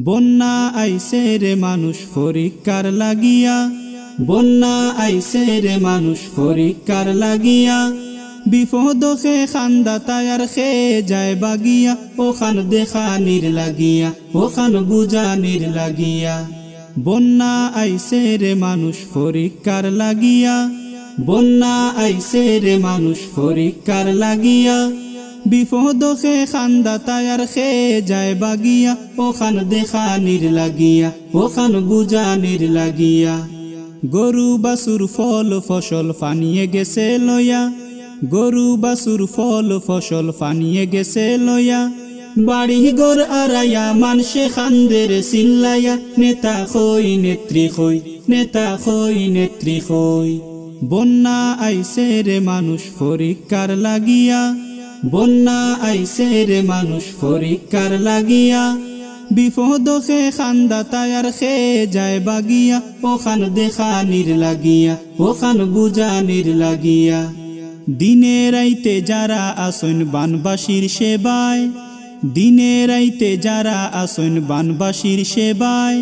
বন্যা আইছে রে মানুষ পরীক্ষার লাগিয়া, বন্যা আইছে রে মানুষ পরীক্ষার লাগিয়া। বিপদ খে খান্দা তায়ার খে যায় বাগিয়া, ওখান দেখানির লাগিয়া, ওখান বুঝানির লাগিয়া। বন্যা আইছে রে মানুষ পরীক্ষার লাগিয়া, বন্যা আইছে রে মানুষ পরীক্ষার লাগিয়া। বিপদ খে খান্দা তায়ার খে যায় বাগিয়া, ওখান দেখানির লাগিয়া, ওখান বুঝানির লাগিয়া। গরু বাছুর ফল ফসল ফানিয়ে গেছে লয়া, গরু বাছুর ফল ফসল ফানিয়ে গেছে লয়া। বাড়ি ঘর আড়াইয়া মানসে খান্দের চিল্লাইয়া, নেতা খই নেত্রী খই, নেতা খই নেত্রী খই। বন্যা আইছে রে মানুষ পরীক্ষার লাগিয়া, বন্যা আইছে রে মানুষ পরীক্ষার লাগিয়া। বিপদ খে খান্দা তায়ার খে যায় বাগিয়া, ওখান দেখানির লাগিয়া, ওখান বুঝানির লাগিয়া। দিনে রাইতে যারা আসন বানবাসীর সেবায়, দিনে রাইতে যারা আসন বানবাসীর সেবায়।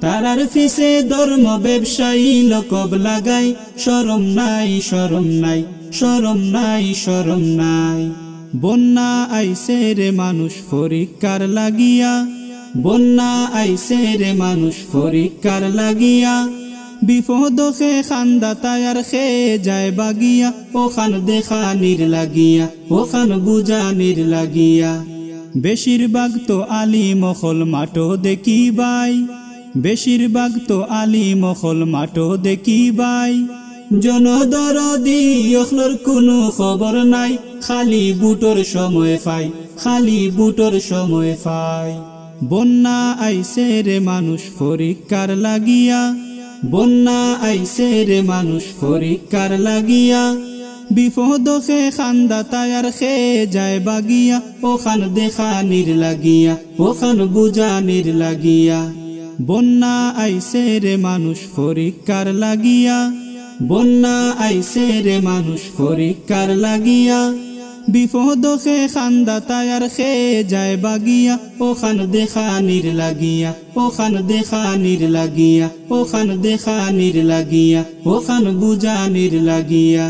তারার ফিসে ধর্ম ব্যবসায়ী লকব লাগাই, শরম নাই শরম নাই, শরম নাই শরম নাই। বন্যা আইছে রে মানুষ পরীক্ষার লাগিয়া, বন্যা আইছে রে মানুষ পরীক্ষার লাগিয়া। বিপদ খে খান্দা তায়ার খে যায় বাগিয়া, ওখান দেখানির লাগিয়া, ওখান বুঝানির লাগিয়া। বেশিরভাগ তো আলী মখল মাটো দেখি বাই, বেশিরভাগ তো আলী মখল মাটো দেখি বাই। জনদরদি অখলর কোনো খবর নাই, খালি বুটোর সময় পাই, খালি বুটোর সময় পাই। বন্যা আইছে রে মানুষ পরীক্ষার লাগিয়া, বন্যা আইছে রে মানুষ পরীক্ষার লাগিয়া। বিপদ খে খান্দা তায়ার খে যায় বাগিয়া, ওখান দেখানির লাগিয়া, ওখান বুঝানির লাগিয়া। বন্যা আইছে রে মানুষ পরীক্ষার লাগিয়া, বন্যা আইছে রে মানুষ পরীক্ষার লাগিয়া। বিপদ খে খান্দা তায়ার খে যায় বাগিয়া, ওখান দেখানির লাগিয়া, ওখান দেখানির লাগিয়া, ওখান দেখানির লাগিয়া, ওখান বুঝানির লাগিয়া।